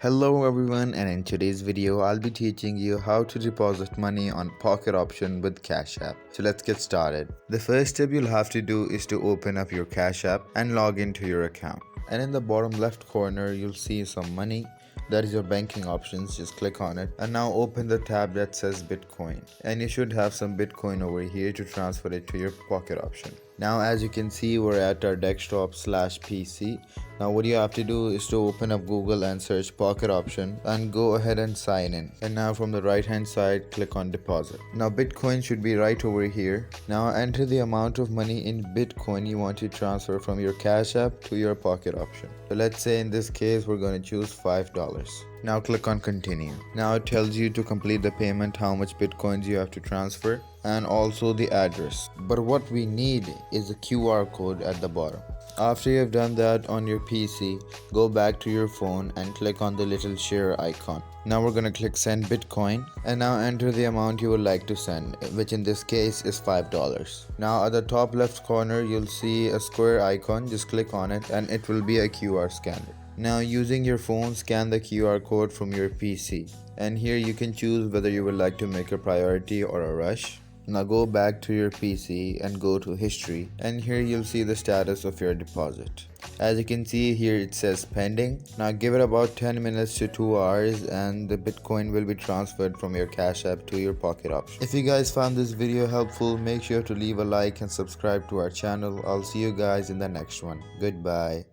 Hello everyone, and in today's video I'll be teaching you how to deposit money on Pocket Option with Cash App. So let's get started. The first step you'll have to do is to open up your Cash App and log into your account. And in the bottom left corner you'll see some money. That is your banking options. Just click on it and now open the tab that says Bitcoin, and you should have some Bitcoin over here to transfer it to your Pocket Option. Now as you can see, we're at our desktop/PC. Now what you have to do is to open up Google and search Pocket Option and go ahead and sign in. And now from the right hand side, click on deposit. Now Bitcoin should be right over here. Now enter the amount of money in Bitcoin you want to transfer from your Cash App to your Pocket Option. So let's say in this case we're going to choose $5. Now click on continue. Now it tells you to complete the payment, how much Bitcoins you have to transfer, and also the address. But what we need is a QR code at the bottom. After you have done that on your PC, go back to your phone and click on the little share icon. Now we're gonna click send Bitcoin and now enter the amount you would like to send, which in this case is $5. Now at the top left corner you'll see a square icon. Just click on it and it will be a QR scanner. Now using your phone, scan the QR code from your PC, and here you can choose whether you would like to make a priority or a rush. Now go back to your PC and go to history, and here you'll see the status of your deposit. As you can see here, it says pending. Now give it about 10 minutes to 2 hours and the Bitcoin will be transferred from your Cash App to your Pocket Option. If you guys found this video helpful, make sure to leave a like and subscribe to our channel. I'll see you guys in the next one. Goodbye.